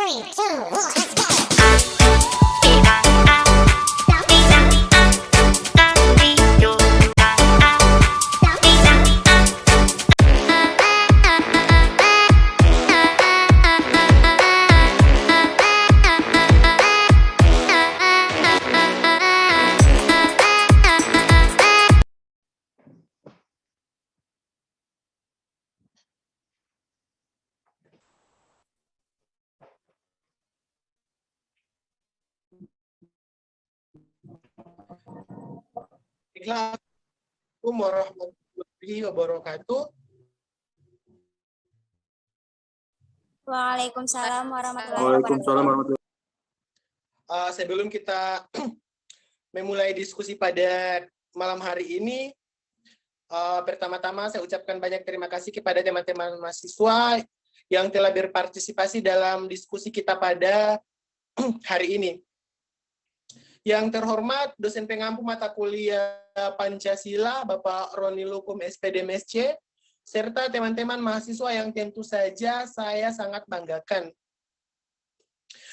3, 2, 1, let's go. Assalamualaikum warahmatullahi wabarakatuh. Waalaikumsalam warahmatullahi wabarakatuh. Sebelum kita memulai diskusi pada malam hari ini, pertama-tama saya ucapkan banyak terima kasih kepada teman-teman mahasiswa yang telah berpartisipasi dalam diskusi kita pada hari ini. Yang terhormat dosen pengampu mata kuliah Pancasila, Bapak Roni Lukum, SPD MSc, serta teman-teman mahasiswa yang tentu saja saya sangat banggakan.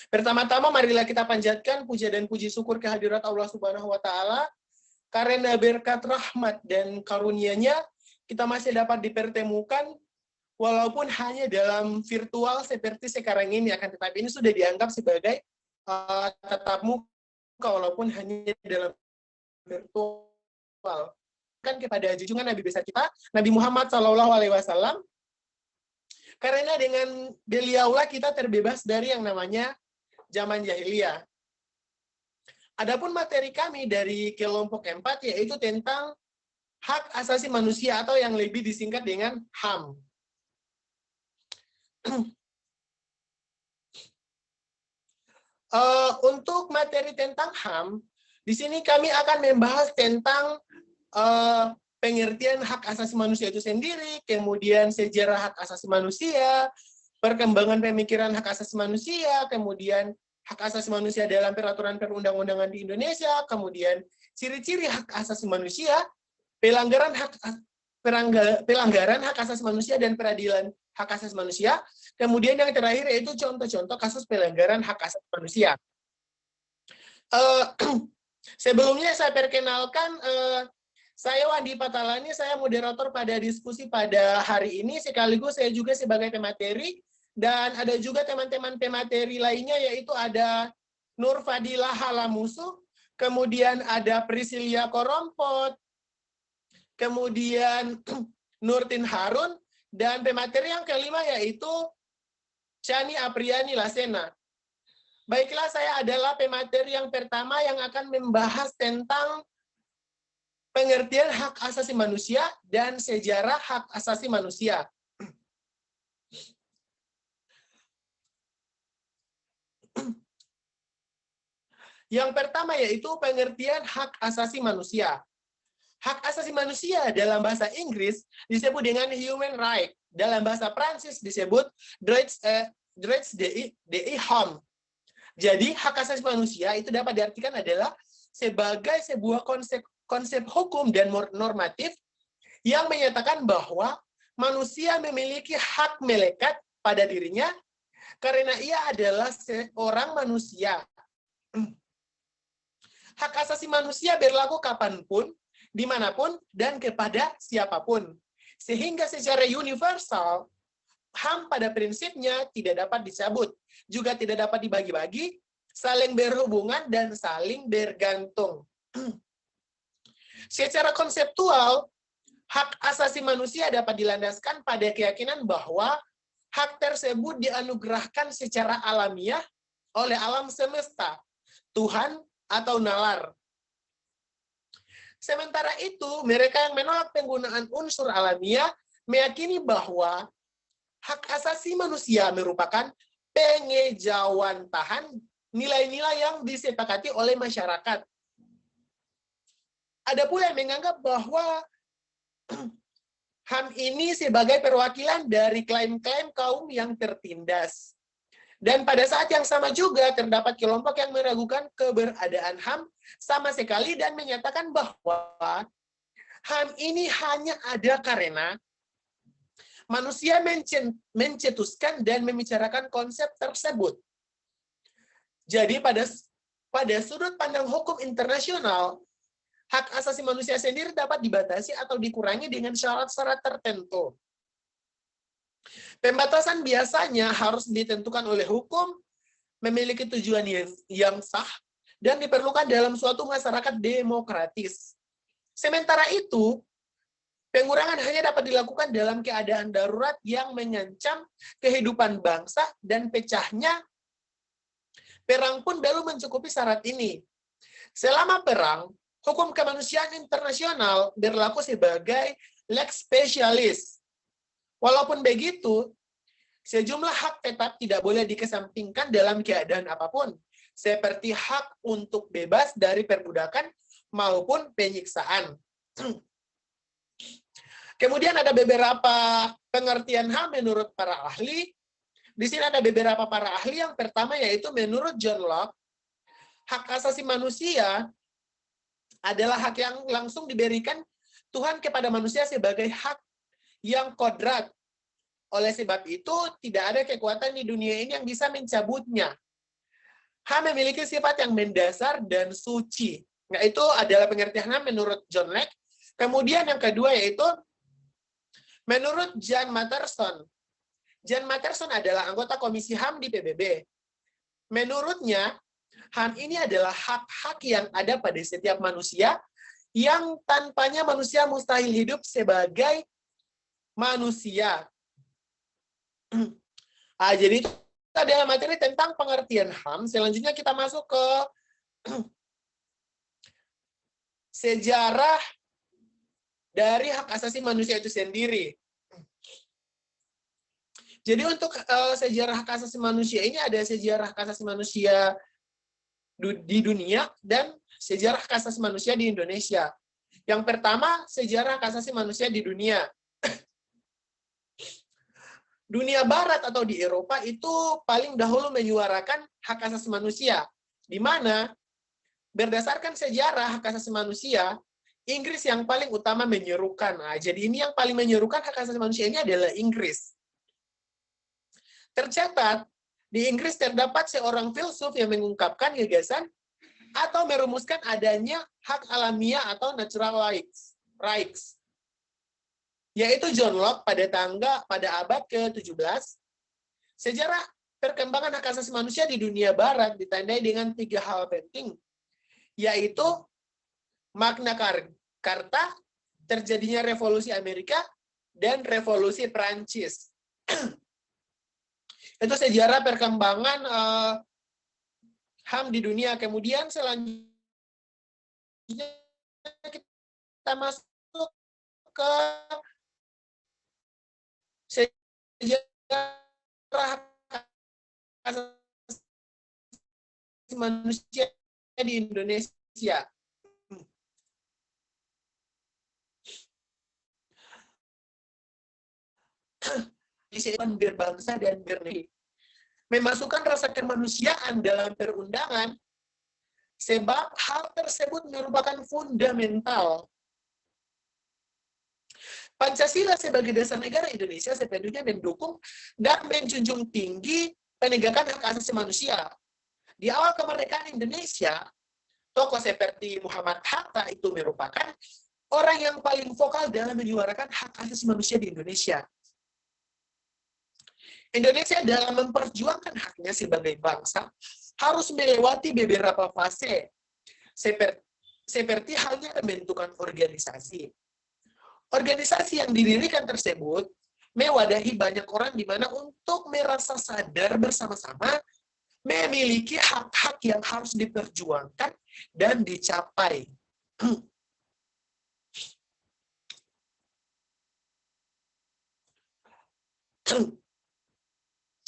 Pertama-tama marilah kita panjatkan puja dan puji syukur kehadirat Allah Subhanahu wa taala karena berkat rahmat dan karunia-Nya kita masih dapat dipertemukan walaupun hanya dalam virtual seperti sekarang ini, akan tetapi ini sudah dianggap sebagai tatap muka walaupun hanya dalam virtual. Kan kepada junjungan Nabi besar kita, Nabi Muhammad SAW, karena dengan beliaulah kita terbebas dari yang namanya zaman jahiliyah. Adapun materi kami dari kelompok 4 yaitu tentang hak asasi manusia atau yang lebih disingkat dengan HAM. Untuk materi tentang HAM, di sini kami akan membahas tentang pengertian hak asasi manusia itu sendiri, kemudian sejarah hak asasi manusia, perkembangan pemikiran hak asasi manusia, kemudian hak asasi manusia dalam peraturan perundang-undangan di Indonesia, kemudian ciri-ciri hak asasi manusia, pelanggaran hak asasi manusia dan peradilan hak asasi manusia, kemudian yang terakhir yaitu contoh-contoh kasus pelanggaran hak asasi manusia. Sebelumnya saya perkenalkan, saya Wandi Patalani, saya moderator pada diskusi pada hari ini, sekaligus saya juga sebagai pemateri, dan ada juga teman-teman pemateri lainnya, yaitu ada Nur Fadilah Halamusu, kemudian ada Priscilia Korompot, kemudian Nurtin Harun, dan pemateri yang kelima yaitu Chani Apriani Lasena. Baiklah, saya adalah pemateri yang pertama yang akan membahas tentang pengertian hak asasi manusia dan sejarah hak asasi manusia. Yang pertama yaitu pengertian hak asasi manusia. Hak asasi manusia dalam bahasa Inggris disebut dengan human right. Dalam bahasa Prancis disebut droits de l'homme. Jadi, hak asasi manusia itu dapat diartikan adalah sebagai sebuah konsep hukum dan normatif yang menyatakan bahwa manusia memiliki hak melekat pada dirinya karena ia adalah seorang manusia. Hak asasi manusia berlaku kapanpun, dimanapun, dan kepada siapapun. Sehingga secara universal, HAM pada prinsipnya tidak dapat dicabut, juga tidak dapat dibagi-bagi, saling berhubungan, dan saling bergantung. Secara konseptual, hak asasi manusia dapat dilandaskan pada keyakinan bahwa hak tersebut dianugerahkan secara alamiah oleh alam semesta, Tuhan atau nalar. Sementara itu, mereka yang menolak penggunaan unsur alamiah meyakini bahwa hak asasi manusia merupakan pengejawantahan nilai-nilai yang disepakati oleh masyarakat. Ada pula yang menganggap bahwa HAM ini sebagai perwakilan dari klaim-klaim kaum yang tertindas. Dan pada saat yang sama juga terdapat kelompok yang meragukan keberadaan HAM sama sekali dan menyatakan bahwa HAM ini hanya ada karena manusia mencetuskan dan membicarakan konsep tersebut. Jadi pada sudut pandang hukum internasional, hak asasi manusia sendiri dapat dibatasi atau dikurangi dengan syarat-syarat tertentu. Pembatasan biasanya harus ditentukan oleh hukum, memiliki tujuan yang sah, dan diperlukan dalam suatu masyarakat demokratis. Sementara itu, pengurangan hanya dapat dilakukan dalam keadaan darurat yang mengancam kehidupan bangsa dan pecahnya perang pun belum mencukupi syarat ini. Selama perang, hukum kemanusiaan internasional berlaku sebagai lex specialis. Walaupun begitu, sejumlah hak tetap tidak boleh dikesampingkan dalam keadaan apapun, seperti hak untuk bebas dari perbudakan maupun penyiksaan. Kemudian ada beberapa pengertian HAM menurut para ahli. Di sini ada beberapa para ahli. Yang pertama yaitu menurut John Locke, hak asasi manusia adalah hak yang langsung diberikan Tuhan kepada manusia sebagai hak yang kodrat. Oleh sebab itu, tidak ada kekuatan di dunia ini yang bisa mencabutnya. HAM memiliki sifat yang mendasar dan suci. Nah, itu adalah pengertian HAM menurut John Locke. Kemudian yang kedua yaitu menurut John Matterson. John Matterson adalah anggota Komisi HAM di PBB. Menurutnya, HAM ini adalah hak-hak yang ada pada setiap manusia yang tanpanya manusia mustahil hidup sebagai manusia. Jadi itu adalah materi tentang pengertian HAM. Selanjutnya kita masuk ke sejarah dari hak asasi manusia itu sendiri. Jadi untuk sejarah hak asasi manusia ini ada sejarah hak asasi manusia di dunia dan sejarah hak asasi manusia di Indonesia. Yang pertama, sejarah hak asasi manusia di dunia. Dunia barat atau di Eropa itu paling dahulu menyuarakan hak asasi manusia, di mana berdasarkan sejarah hak asasi manusia, Inggris yang paling utama menyerukan. Nah, jadi ini yang paling menyerukan hak asasi manusia ini adalah Inggris. Tercatat, di Inggris terdapat seorang filsuf yang mengungkapkan gagasan atau merumuskan adanya hak alamiah atau natural rights, yaitu John Locke pada abad ke-17. Sejarah perkembangan hak asasi manusia di dunia barat ditandai dengan 3 hal penting, yaitu Magna Carta, terjadinya revolusi Amerika, dan revolusi Prancis. Itu sejarah perkembangan HAM di dunia. Kemudian selanjutnya kita masuk ke sejarah asasi manusia di Indonesia. Disebutkan berbangsa dan bernegara, memasukkan rasa kemanusiaan dalam perundangan, sebab hal tersebut merupakan fundamental. Pancasila sebagai dasar negara Indonesia sepenuhnya mendukung dan menjunjung tinggi penegakan hak asasi manusia. Di awal kemerdekaan Indonesia, tokoh seperti Muhammad Hatta itu merupakan orang yang paling vokal dalam menyuarakan hak asasi manusia di Indonesia. Indonesia dalam memperjuangkan haknya sebagai bangsa harus melewati beberapa fase, seperti halnya pembentukan organisasi. Organisasi yang didirikan tersebut mewadahi banyak orang di mana untuk merasa sadar bersama-sama memiliki hak-hak yang harus diperjuangkan dan dicapai.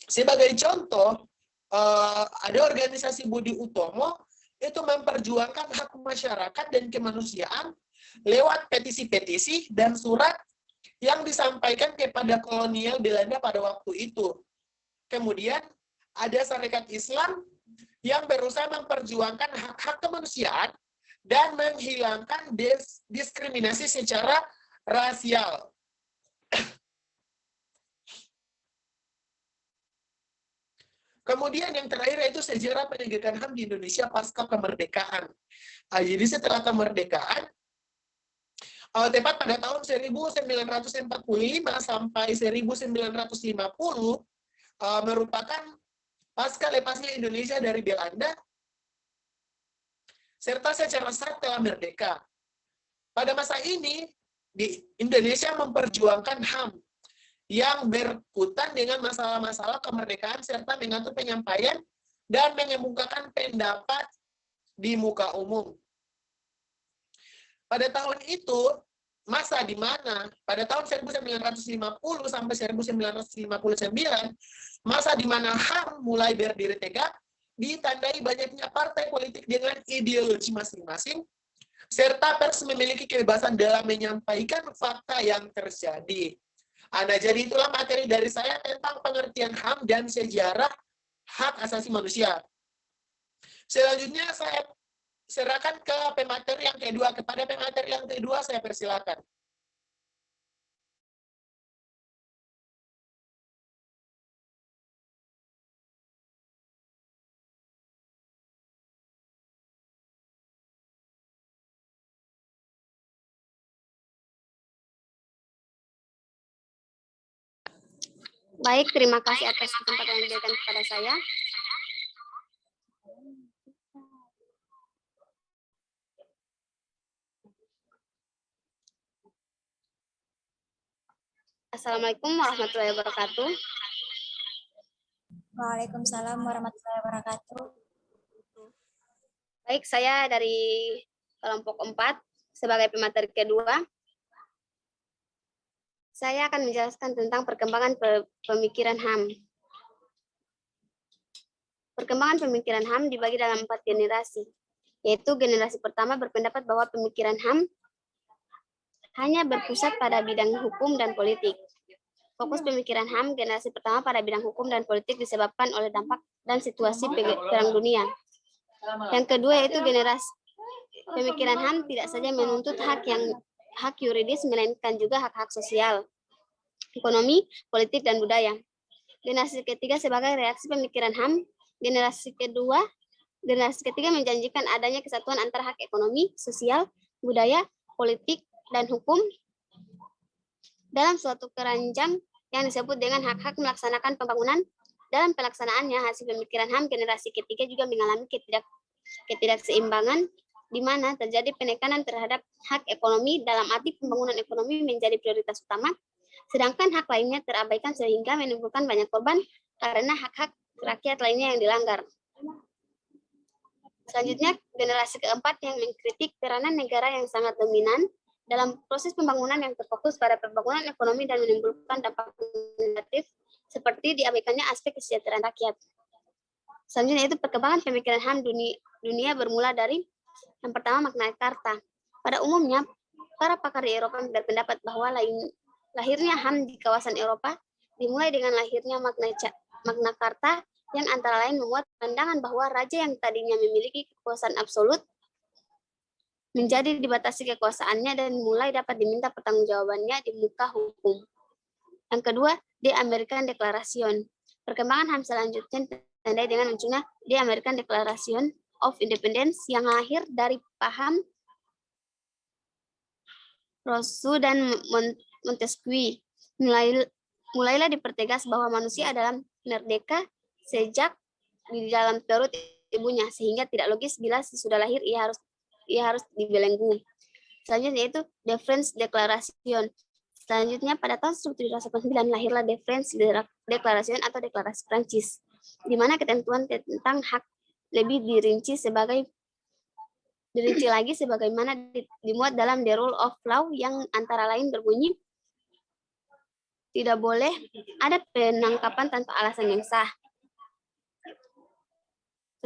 Sebagai contoh, ada organisasi Budi Utomo itu memperjuangkan hak masyarakat dan kemanusiaan lewat petisi-petisi dan surat yang disampaikan kepada kolonial Belanda pada waktu itu. Kemudian ada Sarekat Islam yang berusaha memperjuangkan hak-hak kemanusiaan dan menghilangkan diskriminasi secara rasial. Kemudian yang terakhir yaitu sejarah penegakan HAM di Indonesia pasca kemerdekaan. Jadi setelah kemerdekaan, tepat pada tahun 1945 sampai 1950, merupakan pasca lepasnya Indonesia dari Belanda, serta secara sah telah merdeka. Pada masa ini, di Indonesia memperjuangkan HAM yang berkaitan dengan masalah-masalah kemerdekaan serta mengatur penyampaian dan mengemukakan pendapat di muka umum. Pada tahun itu, masa di mana pada tahun 1950 sampai 1959, masa di mana HAM mulai berdiri tegak, ditandai banyaknya partai politik dengan ideologi masing-masing, serta pers memiliki kebebasan dalam menyampaikan fakta yang terjadi. Nah, jadi itulah materi dari saya tentang pengertian HAM dan sejarah hak asasi manusia. Selanjutnya saya serahkan ke pemateri yang kedua. Kepada pemateri yang kedua saya persilakan. Baik, terima kasih atas kesempatan yang diberikan kepada saya. Assalamualaikum warahmatullahi wabarakatuh. Waalaikumsalam warahmatullahi wabarakatuh. Baik, saya dari kelompok 4 sebagai pemateri kedua. Saya akan menjelaskan tentang perkembangan pemikiran HAM. Perkembangan pemikiran HAM dibagi dalam 4 generasi, yaitu generasi pertama berpendapat bahwa pemikiran HAM hanya berpusat pada bidang hukum dan politik. Fokus pemikiran HAM generasi pertama pada bidang hukum dan politik disebabkan oleh dampak dan situasi Perang Dunia. Yang kedua yaitu generasi pemikiran HAM tidak saja menuntut hak yuridis, melainkan juga hak-hak sosial, ekonomi, politik, dan budaya. Generasi ketiga sebagai reaksi pemikiran HAM, generasi ketiga menjanjikan adanya kesatuan antara hak ekonomi, sosial, budaya, politik, dan hukum dalam suatu keranjang yang disebut dengan hak-hak melaksanakan pembangunan. Dalam pelaksanaannya, hasil pemikiran HAM generasi ketiga juga mengalami ketidakseimbangan, di mana terjadi penekanan terhadap hak ekonomi dalam arti pembangunan ekonomi menjadi prioritas utama, sedangkan hak lainnya terabaikan sehingga menimbulkan banyak korban karena hak-hak rakyat lainnya yang dilanggar. Selanjutnya, generasi keempat yang mengkritik peranan negara yang sangat dominan dalam proses pembangunan yang terfokus pada pembangunan ekonomi dan menimbulkan dampak negatif seperti diabaikannya aspek kesejahteraan rakyat. Selanjutnya itu perkembangan pemikiran HAM dunia bermula dari yang pertama Magna Carta. Pada umumnya, para pakar di Eropa berpendapat bahwa lahirnya HAM di kawasan Eropa dimulai dengan lahirnya Magna Carta yang antara lain memuat pandangan bahwa raja yang tadinya memiliki kekuasaan absolut menjadi dibatasi kekuasaannya dan mulai dapat diminta pertanggungjawabannya di muka hukum. Yang kedua, The American Declaration. Perkembangan HAM selanjutnya ditandai dengan munculnya The American Declaration of Independence yang lahir dari paham Rousseau dan Montesquieu. Mulailah dipertegas bahwa manusia adalah merdeka sejak di dalam perut ibunya, sehingga tidak logis bila sesudah lahir ia harus dibelenggu. Selanjutnya yaitu The French Declaration. Selanjutnya pada tahun 1789 lahirlah The French Declaration atau Deklarasi Prancis, di mana ketentuan tentang hak lebih dirinci lagi sebagaimana dimuat dalam The Rule of Law yang antara lain berbunyi tidak boleh ada penangkapan tanpa alasan yang sah.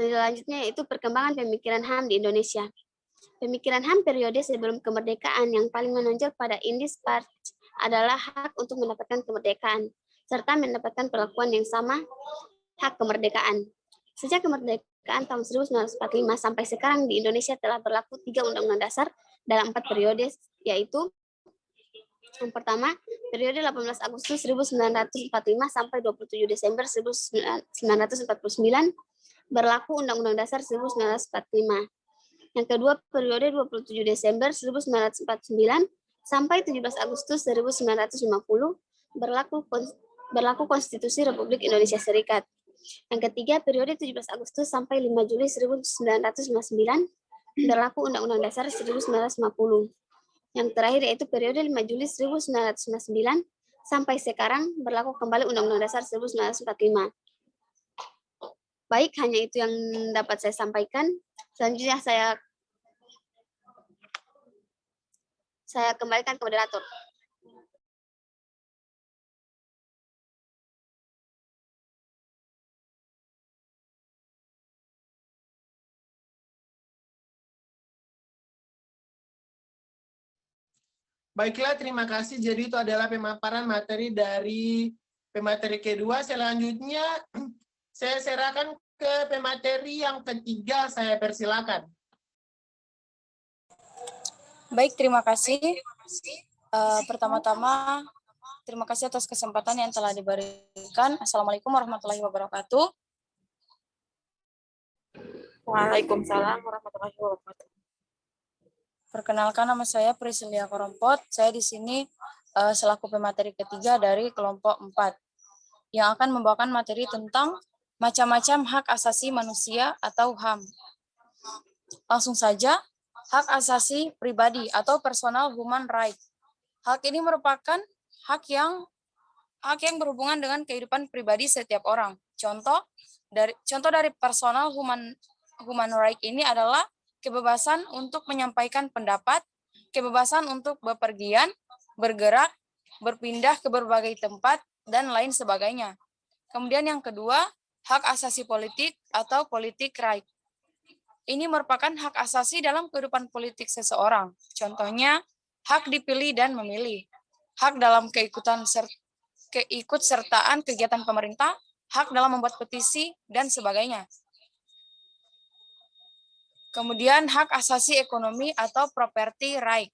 Selanjutnya yaitu perkembangan pemikiran HAM di Indonesia. Pemikiran HAM periode sebelum kemerdekaan yang paling menonjol pada Indis Part adalah hak untuk mendapatkan kemerdekaan, serta mendapatkan perlakuan yang sama hak kemerdekaan. Sejak kemerdekaan tahun 1945 sampai sekarang di Indonesia telah berlaku 3 undang-undang dasar dalam 4 periode, yaitu Yang pertama, periode 18 Agustus 1945 sampai 27 Desember 1949 berlaku Undang-Undang Dasar 1945. Yang kedua, periode 27 Desember 1949 sampai 17 Agustus 1950 berlaku Konstitusi Republik Indonesia Serikat. Yang ketiga, periode 17 Agustus sampai 5 Juli 1959 berlaku Undang-Undang Dasar 1950. Yang terakhir yaitu periode 5 Juli 1959 sampai sekarang berlaku kembali Undang-Undang Dasar 1945. Baik, hanya itu yang dapat saya sampaikan. Selanjutnya saya kembalikan ke moderator. Baiklah, terima kasih. Jadi itu adalah pemaparan materi dari pemateri kedua. Selanjutnya, saya serahkan ke pemateri yang ketiga. Saya persilakan. Baik, terima kasih. Pertama-tama, terima kasih atas kesempatan yang telah diberikan. Assalamualaikum warahmatullahi wabarakatuh. Waalaikumsalam warahmatullahi wabarakatuh. Perkenalkan, nama saya Priscilia Korompot. Saya di sini selaku pemateri ketiga dari kelompok 4 yang akan membawakan materi tentang macam-macam hak asasi manusia atau HAM. Langsung saja, hak asasi pribadi atau personal human right. Hak ini merupakan hak yang berhubungan dengan kehidupan pribadi setiap orang. Contoh dari personal human right ini adalah kebebasan untuk menyampaikan pendapat, kebebasan untuk bepergian, bergerak, berpindah ke berbagai tempat, dan lain sebagainya. Kemudian yang kedua, hak asasi politik atau politik right. Ini merupakan hak asasi dalam kehidupan politik seseorang. Contohnya, hak dipilih dan memilih, hak dalam keikutsertaan kegiatan pemerintah, hak dalam membuat petisi, dan sebagainya. Kemudian hak asasi ekonomi atau property right.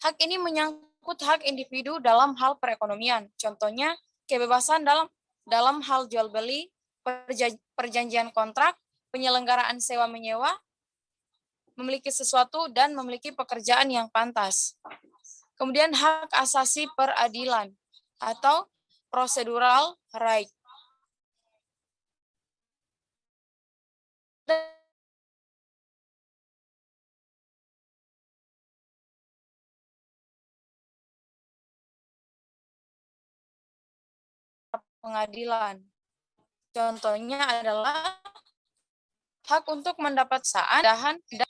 Hak ini menyangkut hak individu dalam hal perekonomian. Contohnya, kebebasan dalam hal jual beli, perjanjian kontrak, penyelenggaraan sewa-menyewa, memiliki sesuatu, dan memiliki pekerjaan yang pantas. Kemudian hak asasi peradilan atau procedural right. Pengadilan. Contohnya adalah hak untuk mendapat kesaadahan dan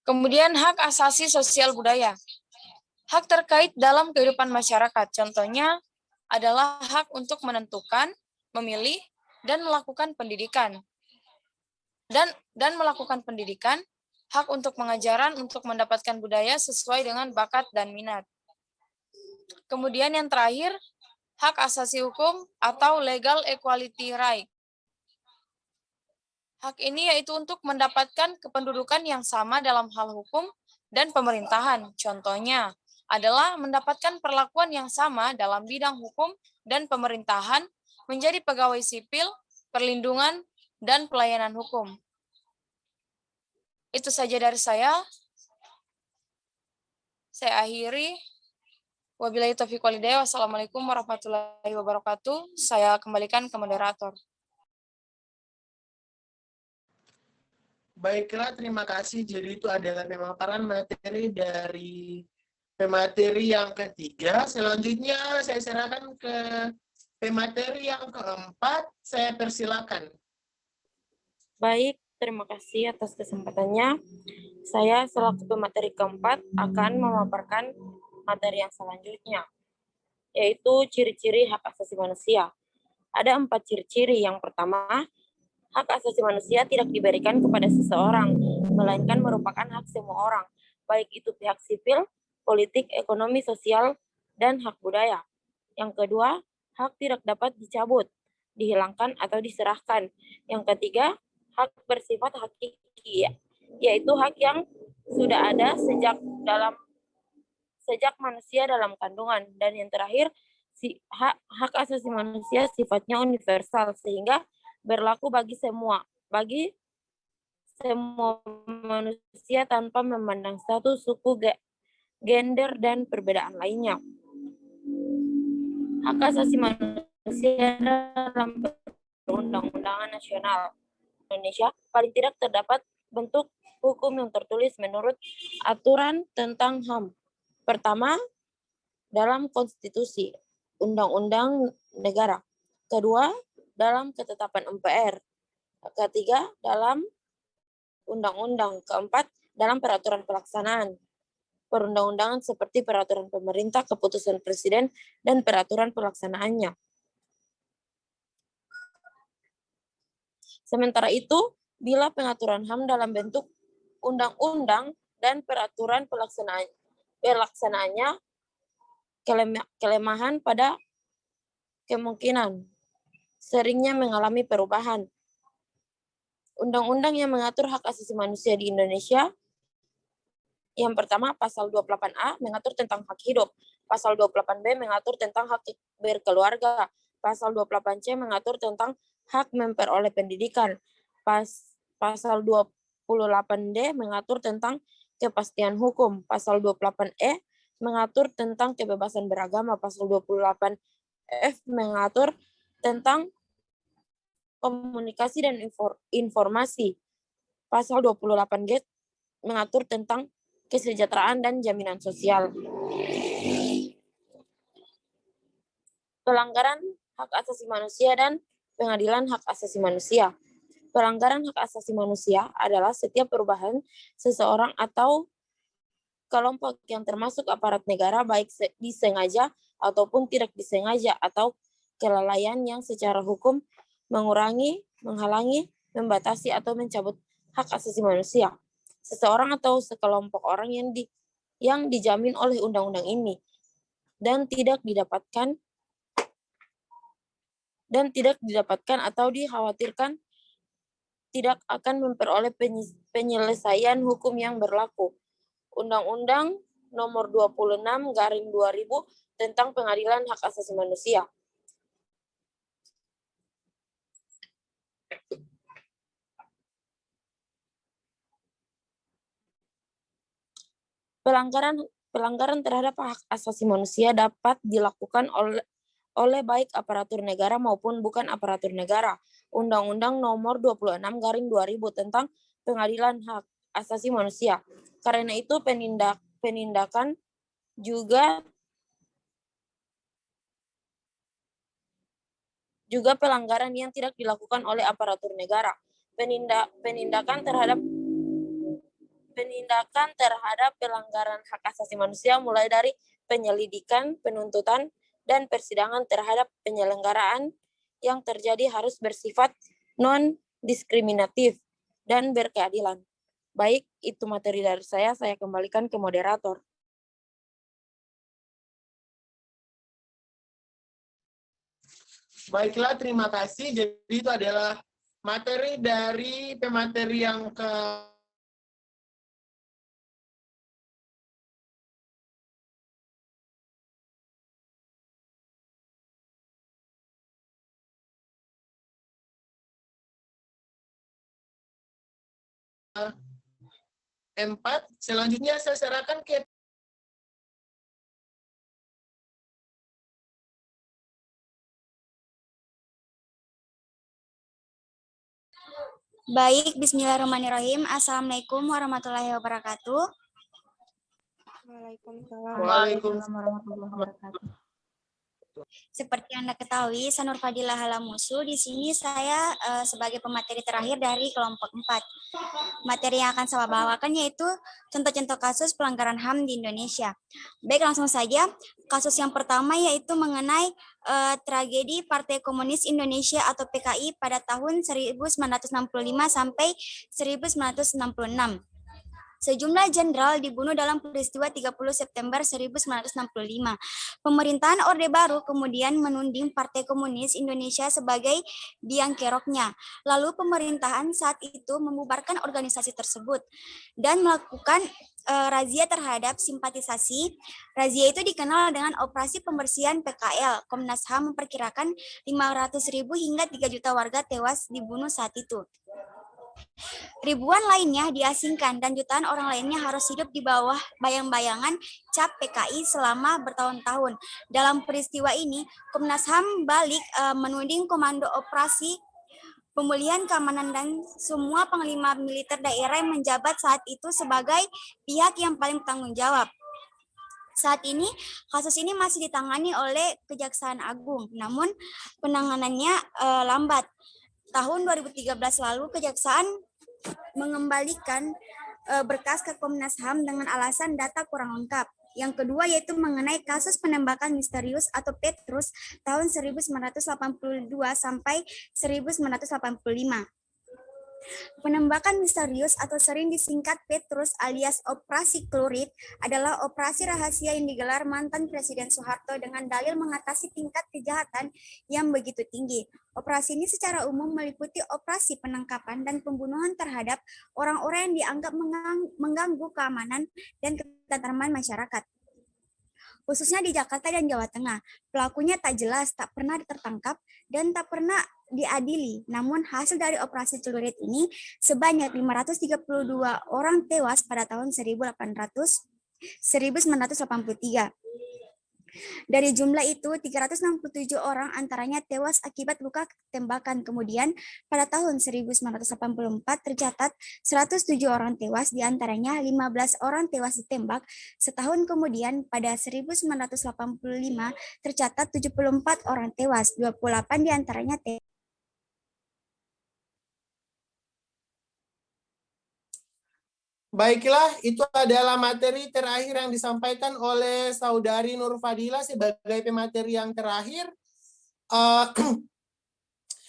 kemudian hak asasi sosial budaya. Hak terkait dalam kehidupan masyarakat. Contohnya adalah hak untuk menentukan, memilih, dan melakukan pendidikan. Dan melakukan pendidikan, hak untuk mengajaran untuk mendapatkan budaya sesuai dengan bakat dan minat. Kemudian yang terakhir, hak asasi hukum atau legal equality right. Hak ini yaitu untuk mendapatkan kependudukan yang sama dalam hal hukum dan pemerintahan. Contohnya adalah mendapatkan perlakuan yang sama dalam bidang hukum dan pemerintahan, menjadi pegawai sipil, perlindungan, dan pelayanan hukum. Itu saja dari saya. Saya akhiri. Wabillahi taufiq wal hidayah. Wassalamualaikum warahmatullahi wabarakatuh. Saya kembalikan ke moderator. Baiklah, terima kasih. Jadi itu adalah pemaparan materi dari pemateri yang ketiga. Selanjutnya saya serahkan ke pemateri yang keempat. Saya persilakan. Baik, terima kasih atas kesempatannya. Saya selaku pemateri keempat akan memaparkan materi yang selanjutnya, yaitu ciri-ciri hak asasi manusia. Ada 4 ciri-ciri. Yang pertama, hak asasi manusia tidak diberikan kepada seseorang, melainkan merupakan hak semua orang, baik itu pihak sipil, politik, ekonomi, sosial, dan hak budaya. Yang kedua, hak tidak dapat dicabut, dihilangkan, atau diserahkan. Yang ketiga, hak bersifat hakiki, yaitu hak yang sudah ada sejak manusia dalam kandungan, dan yang terakhir hak asasi manusia sifatnya universal sehingga berlaku bagi semua manusia tanpa memandang status, suku, gender, dan perbedaan lainnya. Hak asasi manusia dalam perundang-undangan nasional Indonesia paling tidak terdapat bentuk hukum yang tertulis menurut aturan tentang HAM. Pertama, dalam konstitusi, undang-undang negara. Kedua, dalam ketetapan MPR. Ketiga, dalam undang-undang. Keempat, dalam peraturan pelaksanaan perundang-undangan seperti peraturan pemerintah, keputusan presiden, dan peraturan pelaksanaannya. Sementara itu, bila pengaturan HAM dalam bentuk undang-undang dan peraturan pelaksanaannya kelemahan pada kemungkinan seringnya mengalami perubahan. Undang-undang yang mengatur hak asasi manusia di Indonesia, yang pertama, pasal 28A mengatur tentang hak hidup, pasal 28B mengatur tentang hak berkeluarga, pasal 28C mengatur tentang hak memperoleh pendidikan, pasal 28D mengatur tentang kepastian hukum, pasal 28E mengatur tentang kebebasan beragama, pasal 28F mengatur tentang komunikasi dan informasi, pasal 28G mengatur tentang kesejahteraan dan jaminan sosial. Pelanggaran hak asasi manusia dan pengadilan hak asasi manusia. Pelanggaran hak asasi manusia adalah setiap perubahan seseorang atau kelompok yang termasuk aparat negara, baik disengaja ataupun tidak disengaja, atau kelalaian yang secara hukum mengurangi, menghalangi, membatasi, atau mencabut hak asasi manusia seseorang atau sekelompok orang yang dijamin oleh undang-undang ini dan tidak didapatkan atau dikhawatirkan tidak akan memperoleh penyelesaian hukum yang berlaku. Undang-Undang Nomor 26/2000 tentang Pengadilan Hak Asasi Manusia. Pelanggaran terhadap hak asasi manusia dapat dilakukan oleh baik aparatur negara maupun bukan aparatur negara. Undang-Undang Nomor 26/2000 tentang Pengadilan Hak Asasi Manusia. Karena itu penindakan juga pelanggaran yang tidak dilakukan oleh aparatur negara. Penindakan terhadap pelanggaran hak asasi manusia mulai dari penyelidikan, penuntutan, dan persidangan terhadap penyelenggaraan yang terjadi harus bersifat non-diskriminatif dan berkeadilan. Baik, itu materi dari saya kembalikan ke moderator. Baiklah, terima kasih. Jadi itu adalah materi dari pemateri yang keempat. Selanjutnya saya serahkan ke Baik, bismillahirrahmanirrahim. Assalamualaikum warahmatullahi wabarakatuh. Waalaikumsalam warahmatullahi wabarakatuh. Seperti Anda ketahui, saya Nur Fadilah Halamusu. Di sini saya sebagai pemateri terakhir dari kelompok 4. Materi yang akan saya bawakan yaitu contoh-contoh kasus pelanggaran HAM di Indonesia. Baik, langsung saja. Kasus yang pertama yaitu mengenai tragedi Partai Komunis Indonesia atau PKI pada tahun 1965 sampai 1966. Sejumlah jenderal dibunuh dalam peristiwa 30 September 1965. Pemerintahan Orde Baru kemudian menuding Partai Komunis Indonesia sebagai biang keroknya. Lalu pemerintahan saat itu membubarkan organisasi tersebut dan melakukan razia terhadap simpatisasi. Razia itu dikenal dengan Operasi Pembersihan PKL. Komnas HAM memperkirakan 500.000 hingga 3 juta warga tewas dibunuh saat itu. Ribuan lainnya diasingkan dan jutaan orang lainnya harus hidup di bawah bayang-bayangan cap PKI selama bertahun-tahun. Dalam peristiwa ini, Komnas HAM balik menuding Komando Operasi Pemulihan Keamanan dan semua panglima militer daerah yang menjabat saat itu sebagai pihak yang paling bertanggung jawab. Saat ini, kasus ini masih ditangani oleh Kejaksaan Agung, namun penanganannya lambat. Tahun 2013 lalu, Kejaksaan mengembalikan berkas ke Komnas HAM dengan alasan data kurang lengkap. Yang kedua yaitu mengenai kasus penembakan misterius atau Petrus tahun 1982 sampai 1985. Penembakan misterius atau sering disingkat Petrus alias Operasi Klurit adalah operasi rahasia yang digelar mantan Presiden Soeharto dengan dalil mengatasi tingkat kejahatan yang begitu tinggi. Operasi ini secara umum meliputi operasi penangkapan dan pembunuhan terhadap orang-orang yang dianggap mengganggu keamanan dan ketentraman masyarakat. Khususnya di Jakarta dan Jawa Tengah, pelakunya tak jelas, tak pernah tertangkap, dan tak pernah diadili. Namun hasil dari operasi celurit ini sebanyak 532 orang tewas pada tahun 1983. Dari jumlah itu, 367 orang antaranya tewas akibat luka tembakan. Kemudian, pada tahun 1984 tercatat 107 orang tewas, diantaranya 15 orang tewas ditembak. Setahun kemudian, pada 1985 tercatat 74 orang tewas, 28 diantaranya tewas. Baiklah, itu adalah materi terakhir yang disampaikan oleh Saudari Nur Fadila sebagai pemateri yang terakhir.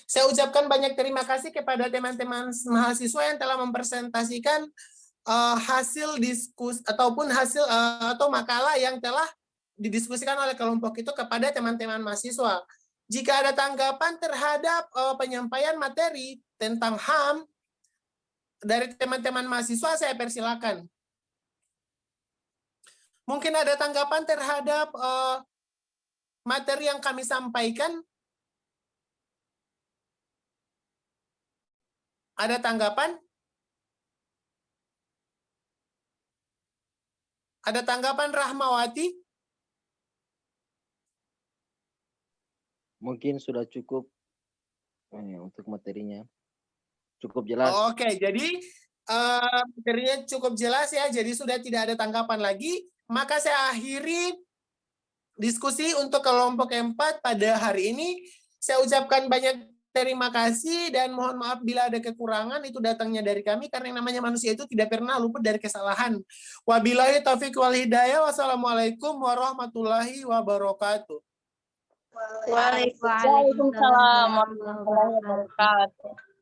Saya ucapkan banyak terima kasih kepada teman-teman mahasiswa yang telah mempresentasikan hasil diskusi ataupun hasil atau makalah yang telah didiskusikan oleh kelompok itu kepada teman-teman mahasiswa. Jika ada tanggapan terhadap penyampaian materi tentang HAM, dari teman-teman mahasiswa saya persilakan. Mungkin ada tanggapan terhadap materi yang kami sampaikan? Ada tanggapan? Ada tanggapan Rahmawati? Mungkin sudah cukup untuk materinya. Cukup jelas. Oke, jadi materinya cukup jelas ya, jadi sudah tidak ada tanggapan lagi. Maka saya akhiri diskusi untuk kelompok 4 pada hari ini. Saya ucapkan banyak terima kasih dan mohon maaf bila ada kekurangan, itu datangnya dari kami karena yang namanya manusia itu tidak pernah luput dari kesalahan. Wabillahi taufiq wal hidayah. Wassalamualaikum warahmatullahi wabarakatuh. Waalaikumsalam warahmatullahi wabarakatuh.